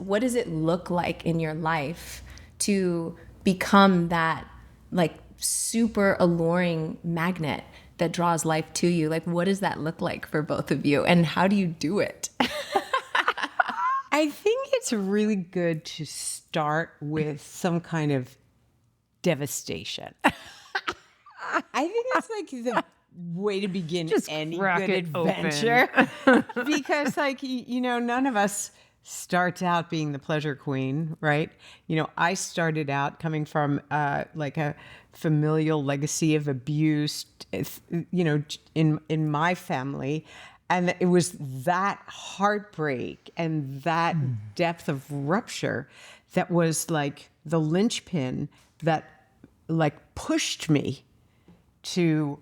what does it look like in your life to become that like super alluring magnet that draws life to you? Like, what does that look like for both of you, and how do you do it? I think it's really good to start with some kind of devastation. I think that's like the way to begin Just any crack good it adventure. Because like, none of us starts out being the pleasure queen, right? I started out coming from like a familial legacy of abuse, in my family. And it was that heartbreak and that depth of rupture that was like the linchpin that like pushed me to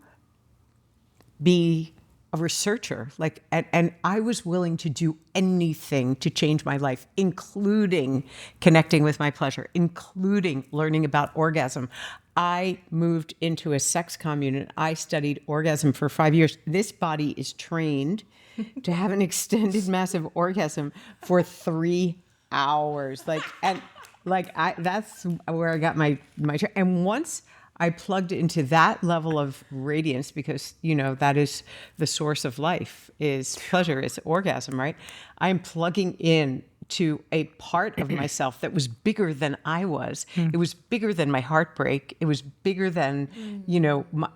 be a researcher. And I was willing to do anything to change my life, including connecting with my pleasure, including learning about orgasm. I moved into a sex commune and I studied orgasm for 5 years. This body is trained to have an extended massive orgasm for 3 hours. That's where I got my and once I plugged into that level of radiance, because that is the source of life, is pleasure, is orgasm, right? I'm plugging in to a part of myself that was bigger than I was. It was bigger than my heartbreak. It was bigger than,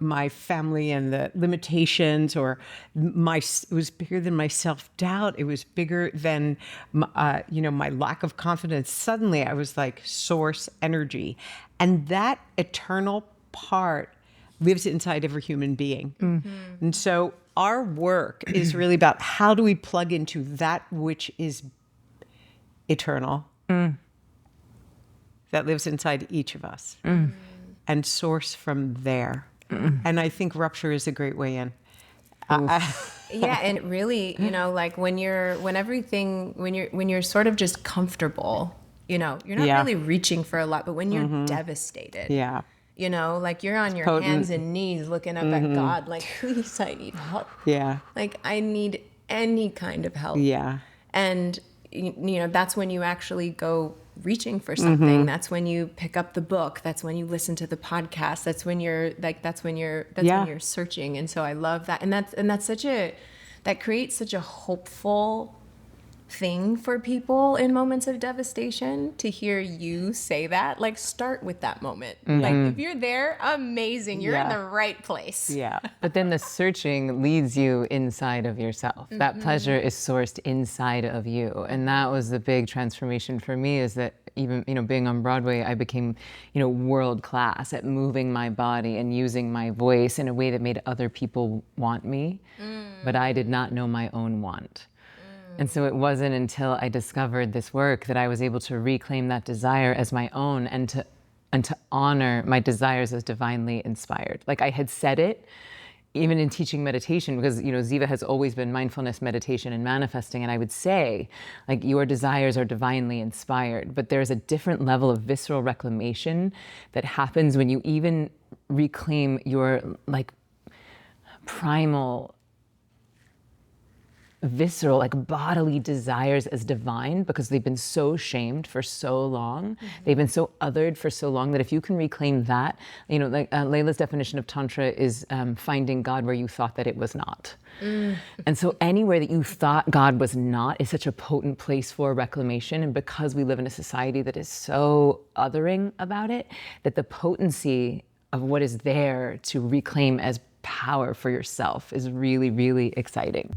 my family and the limitations, or it was bigger than my self-doubt. It was bigger than, my lack of confidence. Suddenly I was like source energy. And that eternal part lives inside every human being. And so our work is really about how do we plug into that which is eternal, that lives inside each of us, and source from there. And I think rupture is a great way in. Yeah, and really, like when you're sort of just comfortable, you're not really reaching for a lot, but when you're devastated, like you're on your hands and knees looking up at God, like, please, I need help. Yeah. Like I need any kind of help. Yeah. And that's when you actually go reaching for something. That's when you pick up the book. That's when you listen to the podcast. That's when you're when you're searching. And so I love that. And that creates such a hopeful thing for people in moments of devastation, to hear you say that. Like, start with that moment. Like, if you're there, amazing, you're in the right place. But then the searching leads you inside of yourself. That pleasure is sourced inside of you. And that was the big transformation for me, is that even, being on Broadway, I became, world class at moving my body and using my voice in a way that made other people want me. But I did not know my own want. And so it wasn't until I discovered this work that I was able to reclaim that desire as my own, and to honor my desires as divinely inspired. Like, I had said it, even in teaching meditation, because, Ziva has always been mindfulness, meditation, and manifesting. And I would say, like, your desires are divinely inspired, but there's a different level of visceral reclamation that happens when you even reclaim your, like, primal, visceral, like, bodily desires as divine, because they've been so shamed for so long. They've been so othered for so long, that if you can reclaim that, like Layla's definition of Tantra is finding God where you thought that it was not. And so anywhere that you thought God was not is such a potent place for reclamation. And because we live in a society that is so othering about it, that the potency of what is there to reclaim as power for yourself is really, really exciting.